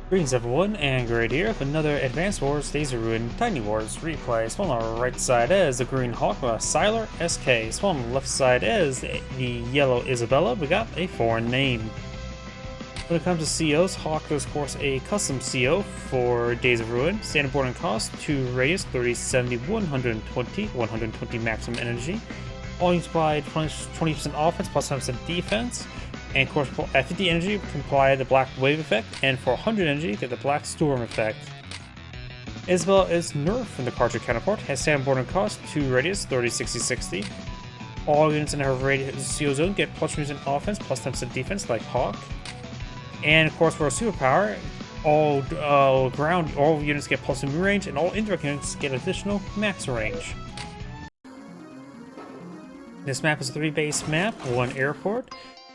Greetings everyone, and Great here with another Advanced Wars, Days of Ruin, Tiny Wars replay. Spawn on the right side is the green Hawke, SylerSK. Spawn on the left side is the yellow Isabella. We got a foreign name. When it comes to COs, Hawke is of course a custom CO for Days of Ruin. Standard boarding cost, 2 radius, 30, 70, 120 maximum energy. All units provide 20% offense plus 10% defense. And of course, at 50 energy, we can apply the black wave effect, and for 100 energy, get the black storm effect. Isabella is nerfed from the cartridge counterpart, has standard boarding cost, 2 radius, 30, 60, 60. All units in her radius CO zone get plus 3% offense, plus 10% defense, like Hawke. And of course, for a superpower, all units get plus 2 range, and all indirect units get additional max range. This map is a 3-base map, 1 airport.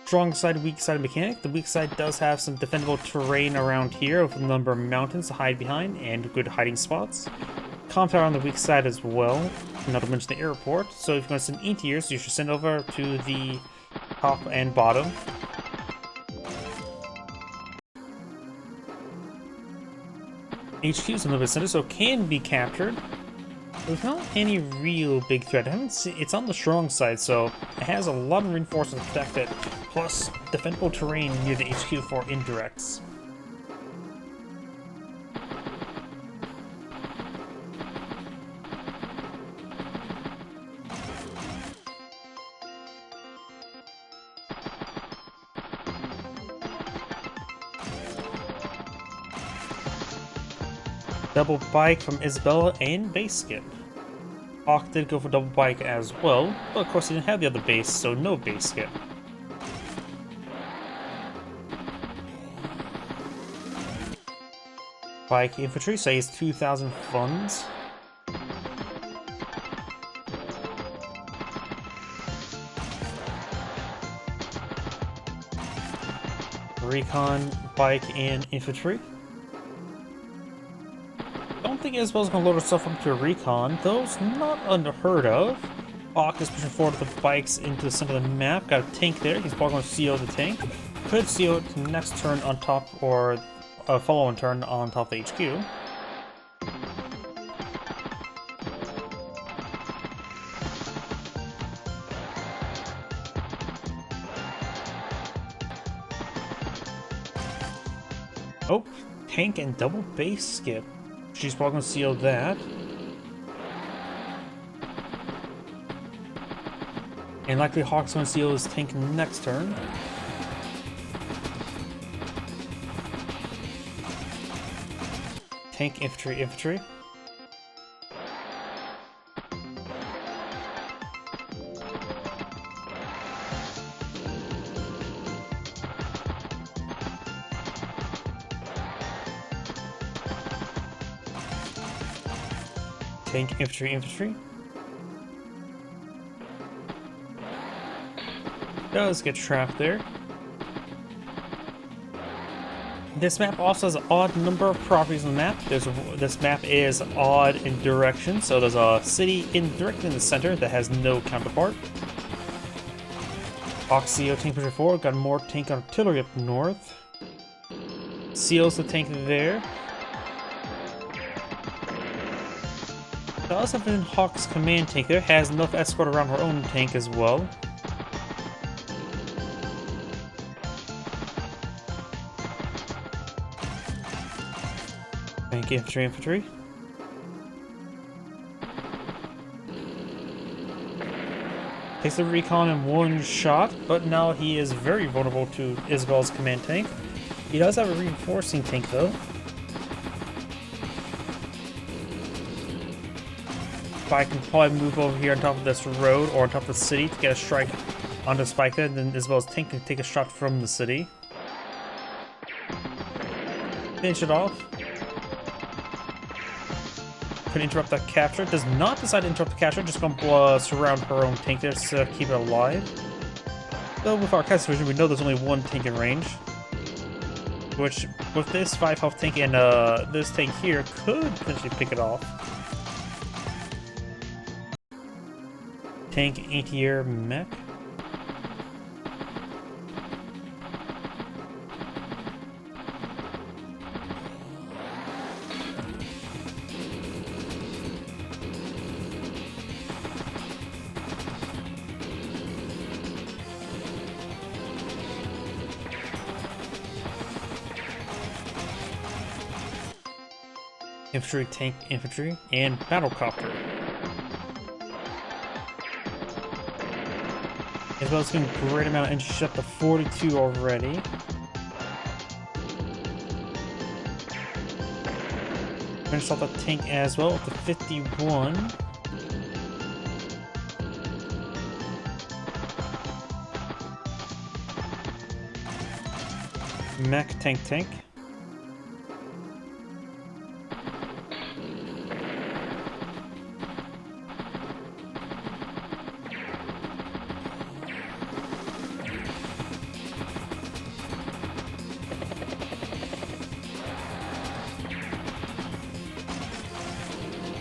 Strong side, weak side mechanic. The weak side does have some defendable terrain around here with a number of mountains to hide behind and good hiding spots. Comm tower on the weak side as well, not to mention the airport. So if you want to send E-tiers, you should send over to the top and bottom. HQ is in the center, so can be captured. There's not any real big threat. I haven't seen, it's on the strong side, so it has a lot of reinforcements to protect it, plus defendable terrain near the HQ for indirects. Double bike from Isabella and base skip. Hawke did go for double bike as well, but of course he didn't have the other base, so no base skip. Bike infantry saves 2,000 funds. Recon, bike, and infantry. I don't think Isabella's going to load herself up to a recon, though it's not unheard of. Hawke is pushing forward with the bikes into the center of the map. Got a tank there. He's probably going to CO the tank. Could CO it next turn on top, or a follow-on turn on top of the HQ. Oh, tank and double base skip. She's probably going to seal that. And likely Hawke's going to seal his tank next turn. Tank, infantry, infantry. Tank, infantry, infantry. Does get trapped there. This map also has an odd number of properties on the map. This map is odd in direction, so there's a city directly in the center that has no counterpart. Hawke CO tank push 4, got more tank artillery up north. Seals the tank there. Does have been Hawke's command tank there, has enough escort around her own tank as well. Tank, infantry, infantry. Takes the recon in one shot, but now he is very vulnerable to Isabella's command tank. He does have a reinforcing tank though. I can probably move over here on top of this road or on top of the city to get a strike on the spike there, and then Isabella's tank can take a shot from the city. Finish it off. Could interrupt that capture. Does not decide to interrupt the capture, just gonna surround her own tank there to keep it alive. Though with our cast vision, we know there's only one tank in range. Which, with this 5 health tank and this tank here, could potentially pick it off. Tank, anti-air, mech. infantry, tank, infantry, and battlecopter. As well as getting a great amount of entry up to 42 already. Finish off the tank as well up to 51. Mech, tank.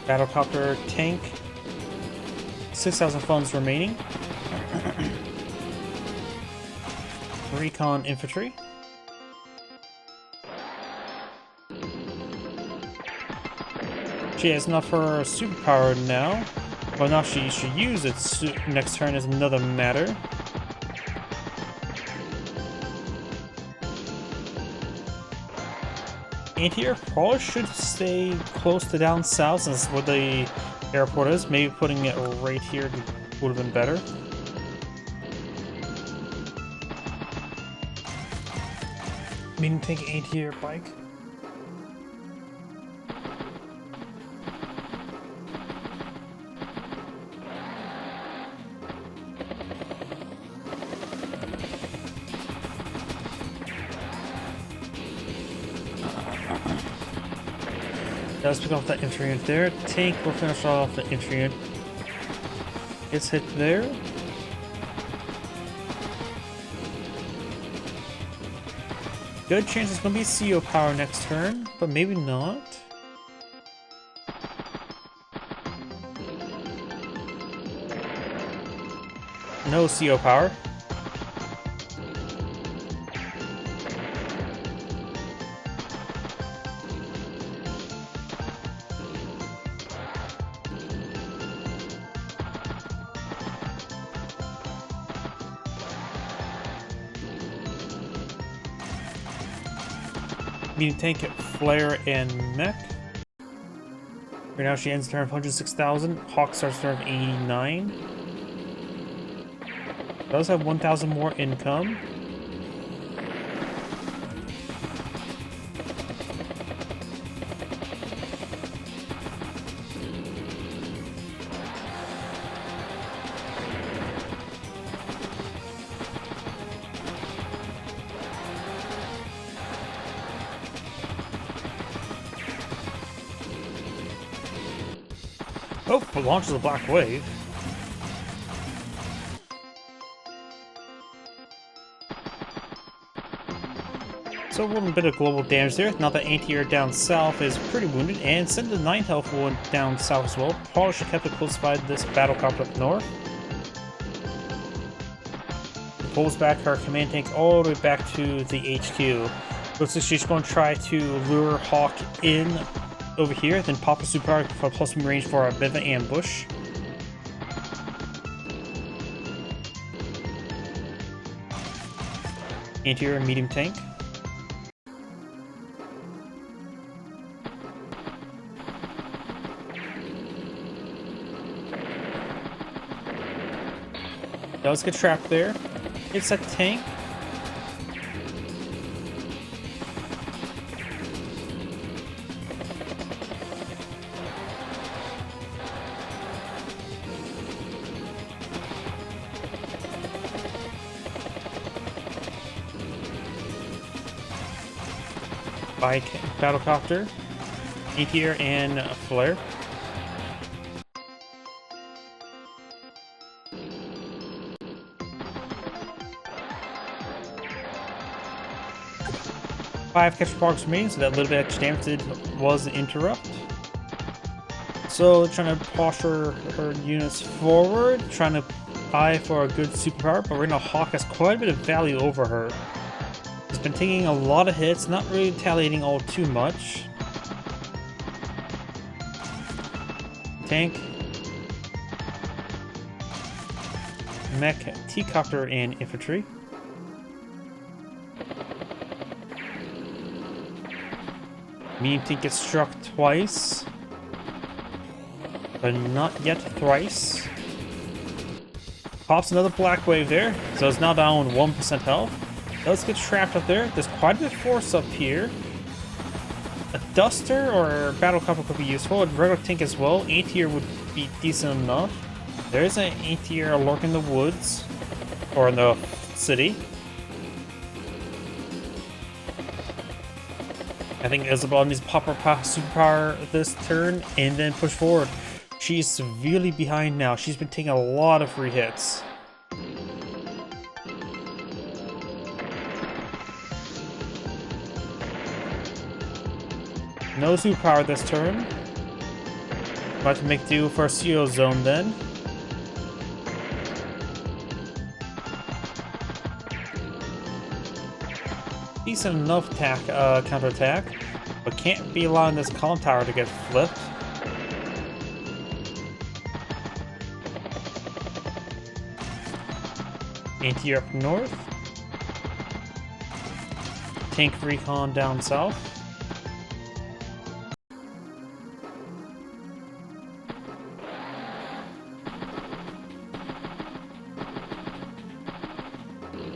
Battlecopter, tank. 6,000 funds remaining. Recon infantry. She has enough for her superpower now. Well, now she should use it next turn is another matter. And here, probably should stay close to down south since where the airport is. Maybe putting it right here would have been better. Meaning take an anti-air bike. Let's pick off that infantry unit there. Tank will finish off the infantry unit. It's hit there. Good chance it's going to be CO power next turn, but maybe not. No CO power. Medium tank, flare, and mech. Right now she ends the turn of 106,000. Hawke starts the turn of 89. Does have 1,000 more income. Oh, it launches a black wave. So a little bit of global damage there. Now that anti-air down south is pretty wounded, and send the 9th health one down south as well. Probably should have kept it close by this battlecopter up north. Pulls back her command tank all the way back to the HQ. Looks like she's going to try to lure Hawke in over here, then pop a superpower for plus range for a bit of an ambush. Anti-air and medium tank. Does get trapped there. It's a tank. Bike, battlecopter, anti-air, and flare. Five capture marks remaining, so that little bit extra damage was an interrupt. So trying to posture her units forward, trying to eye for a good superpower, but right now Hawke has quite a bit of value over her. He's been taking a lot of hits, not really retaliating all too much. Tank, mech, T-copter, and infantry. Medium tank gets struck twice, but not yet thrice. Pops another black wave there, so it's now down 1% health. Does get trapped up there. There's quite a bit of force up here. A duster or a battle copper could be useful. A regular tank as well. A-tier would be decent enough. There is an A-tier lurking in the woods or in the city. I think Isabella needs to pop her superpower this turn and then push forward. She's severely behind now. She's been taking a lot of free hits. No superpower this turn. About to make do for a CO zone then. Decent enough counterattack, but can't be allowing this column tower to get flipped. Anti up north. Tank recon down south.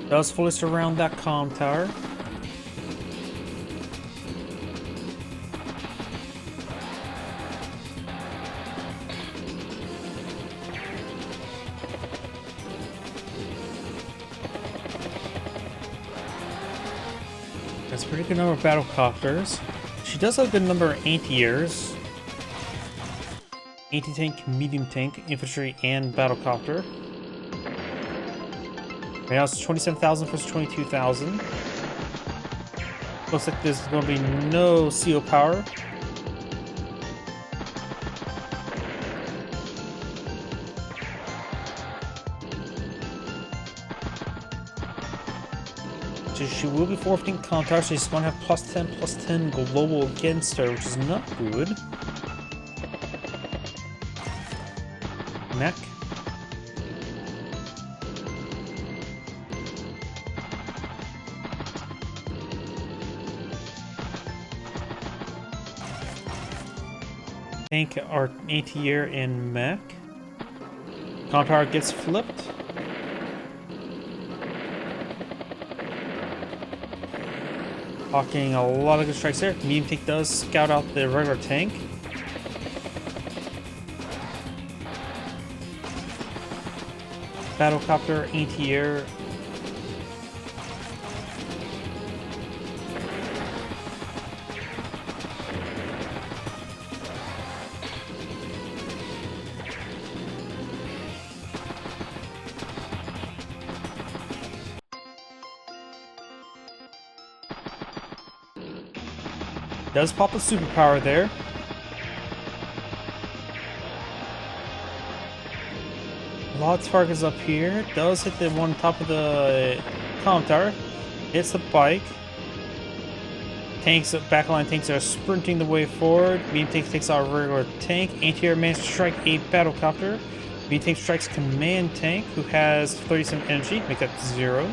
Does fully surround that comm tower. That's a pretty good number of battle copters. She does have a good number of anti-airs. Anti-tank, medium tank, infantry, and battle copter. Right now it's 27,000 versus 22,000. Looks like there's going to be no CO power. So she will be forfeiting contact, so she's going to have +10/+10 global against her, which is not good. Mech. Tank our ATR and mech. Contar gets flipped. Hawking a lot of good strikes there. Medium tank does scout out the regular tank. Battlecopter, ATR. Does pop a superpower there. A lot of targets up here. Does hit the one on top of the comm tower. Hits the bike. Tanks, backline tanks are sprinting the way forward. Medium tank takes out a regular tank. Anti-air manages to strike a battlecopter. Medium tank strikes command tank, who has 37 energy. Make that 0.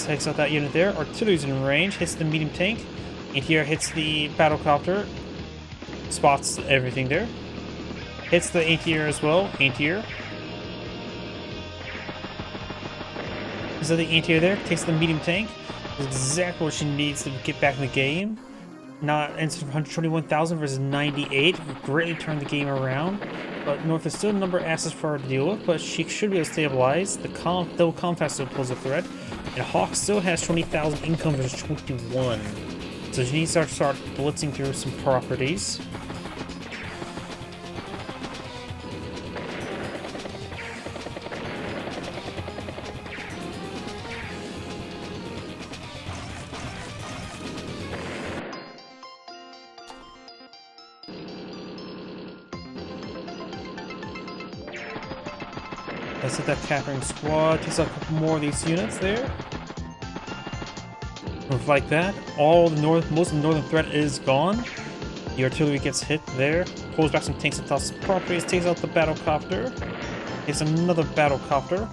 Takes out that unit there. Artillery's in range, hits the medium tank. Anti-air hits the battlecopter, spots everything there. Hits the anti-air as well. Anti-air. So the anti-air there takes the medium tank. That's exactly what she needs to get back in the game. Not instead of 121,000 versus 98, greatly turned the game around. But North is still a number of assets for her to deal with, but she should be able to stabilize. The double compact still poses a threat. And Hawke still has 20,000 income versus 21. So she needs to start blitzing through some properties. Let's hit that capturing squad. Takes out a couple more of these units there. Like that, all the most of the northern threat is gone. The artillery gets hit there. Pulls back some tanks and tosses properties. Takes out the battlecopter. Takes another battlecopter.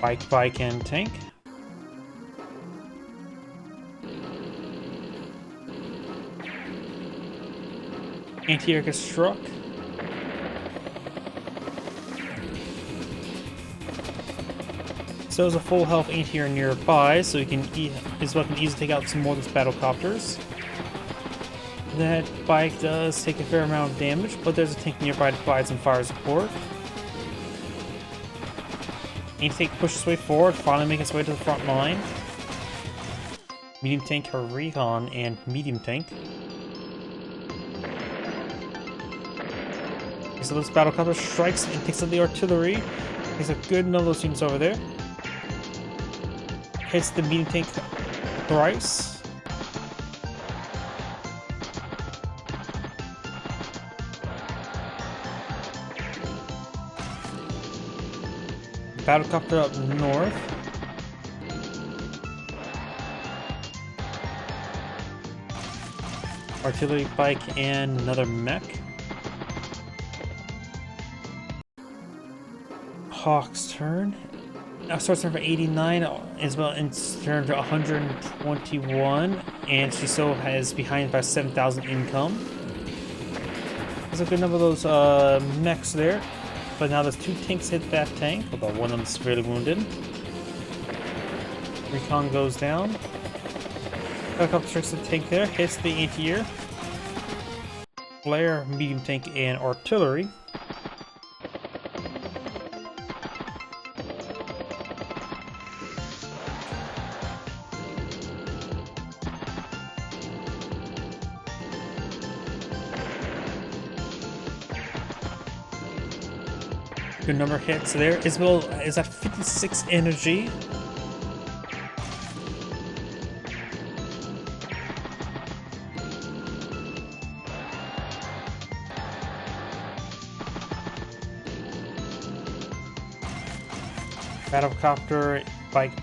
Bike, and tank. Anti-air gets struck. So there's a full health anti-air nearby, so you can Isabella can easily take out some more of these battle copters. That bike does take a fair amount of damage, but there's a tank nearby to provide some fire support. Anti-tank pushes its way forward, finally making its way to the front line. Medium tank, her recon, and medium tank. So this battle copter strikes and takes out the artillery. Takes a good number of those units over there. Hits the medium tank thrice. Battlecopter up north. Artillery bike and another mech. Hawke's turn. Now starts turn for 89. Isabella ends turn to 121, and she still has behind by 7,000 income. There's a good number of those mechs there, but now there's 2 tanks hit that tank, although one of them is severely wounded. Recon goes down. Helicopter strikes the tank there, hits the anti-air. Flare, medium tank, and artillery. Good number of hits there. Isabella is at 56 energy. Battlecopter, bike.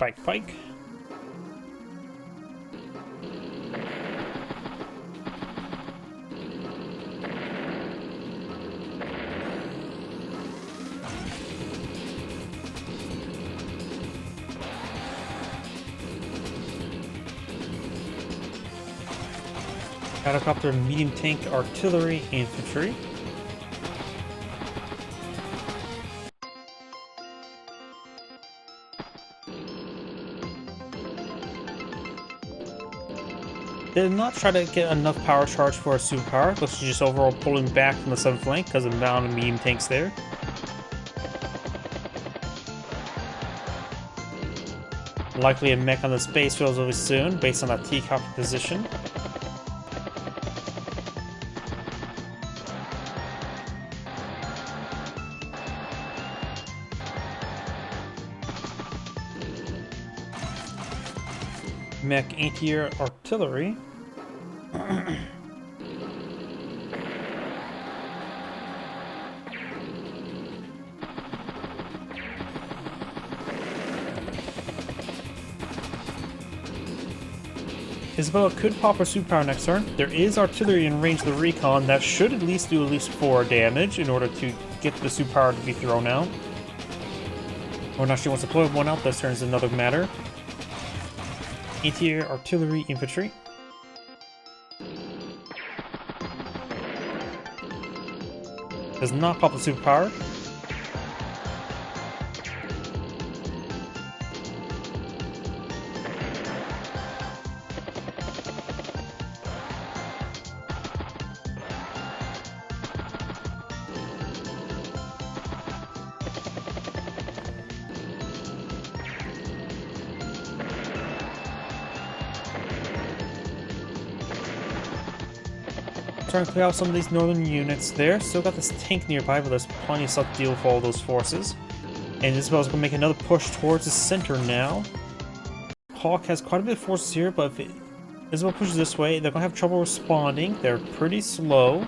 Battlecopter, medium tank, artillery, infantry. They did not try to get enough power charge for a superpower, but she's just overall pulling back from the southern flank because of the amount of medium tanks there. Likely a mech on the space relatively soon, based on that T-copter position. Mech anti-air artillery. Isabella could pop her superpower next turn. There is artillery in range of the recon that should at least do 4 damage in order to get the superpower to be thrown out. Or not, she wants to deploy one out this turn is another matter. Anti-air artillery infantry. Does not pop the superpower. Trying to clear out some of these northern units there. Still got this tank nearby, but there's plenty of stuff to deal with all those forces. And Isabella's going to make another push towards the center now. Hawke has quite a bit of forces here, but if Isabella pushes this way, they're going to have trouble responding. They're pretty slow.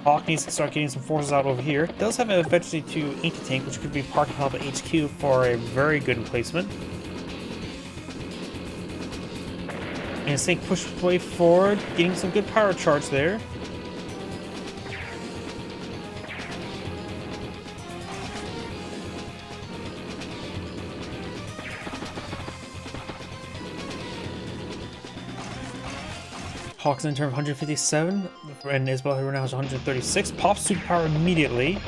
Hawke needs to start getting some forces out over here. Does have eventually 2 anti-tank, which could be parking top of HQ for a very good replacement. And Snake pushes its way forward, getting some good power charge there. Hawke's in turn of 157, and Isabella right now has 136. Pops superpower immediately.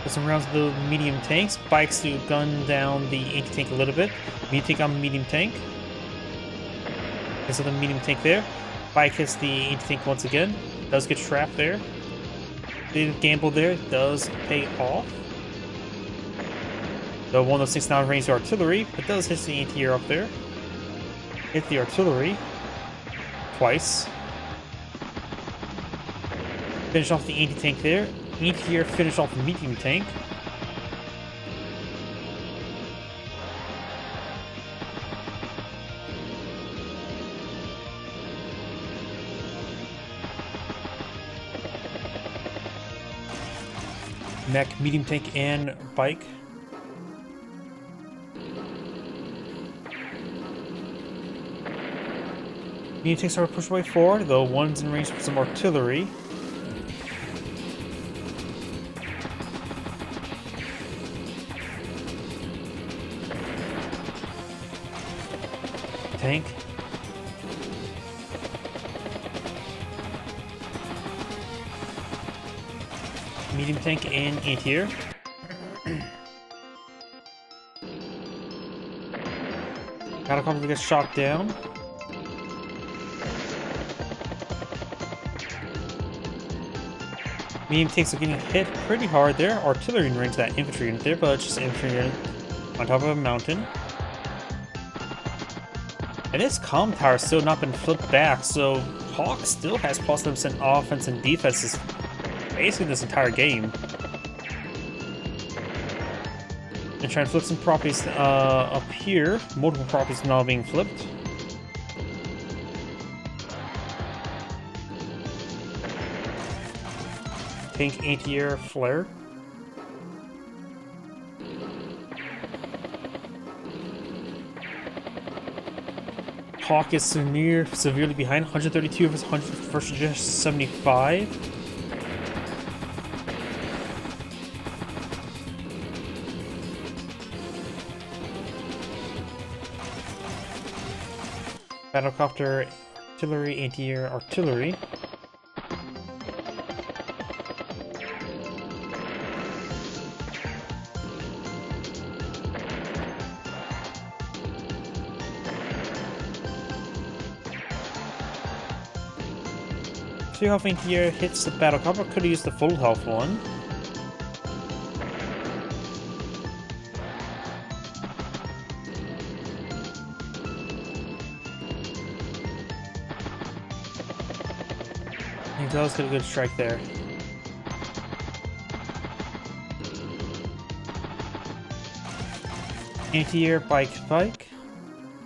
Put some rounds of the medium tanks. Bikes to gun down the anti-tank a little bit. Medium tank on medium tank. There's the medium tank there. Bike hits the anti-tank once again. Does get trapped there. The gamble there does pay off. The 106 now range the artillery, but does hit the anti-air up there. Hit the artillery twice. Finish off the anti-tank there. Anti-air finish off the medium tank. Mech, medium tank, and bike. Medium tanks are pushed away forward, though one's in range for some artillery. Tank. Medium tank and anti-air. Catacomb gets shot down. Medium tanks are getting hit pretty hard there. Artillery in range that infantry unit there, but it's just infantry unit on top of a mountain. And his comm tower still not been flipped back, so Hawke still has +7% offense and defense basically this entire game. And trying to flip some properties up here. Multiple properties now being flipped. Tank anti-air flare. Hawke is severely behind, 132 versus just 75. Battlecopter, artillery, anti-air, artillery. See how anti-air hits the battlecopter. Could have used the full health one. He does get a good strike there. Anti-air, bike.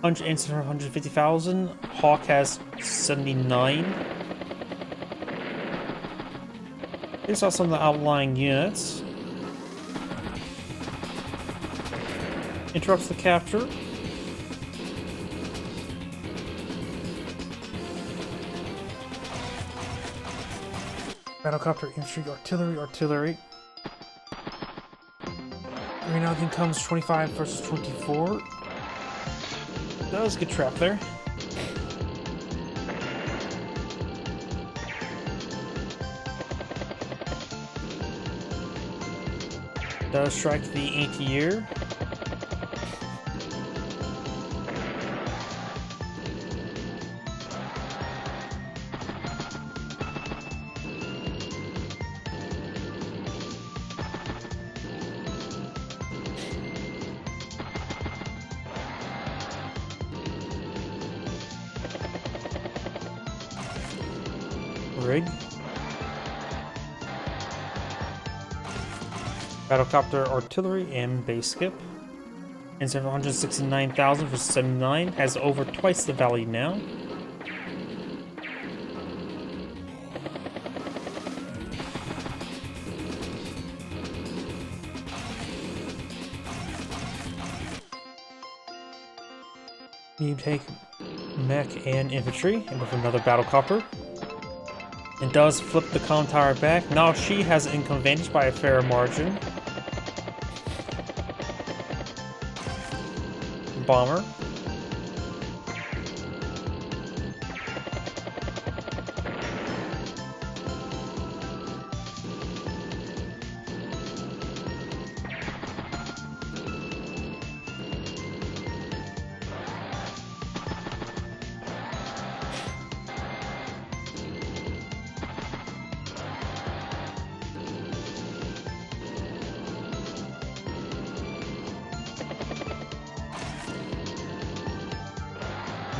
150,000. Hawke has 79. They saw some of the outlying units. Interrupts the capture. Battlecopter, infantry, artillery. Right now, I think comes 25 versus 24. Does get trapped there. Does strike the anti-air. Rig. Battlecopter, artillery, and base skip. Instead of 169,000 versus 79, has over twice the value now. You take mech and infantry, and with another battlecopter. It does flip the comm tower back. Now she has an income advantage by a fair margin. Bomber.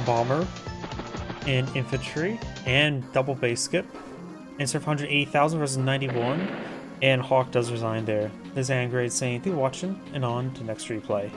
Bomber and infantry and double base skip. Instead of 180,000 versus 91, and Hawke does resign there. This is Angrade saying thank you for watching and on to next replay.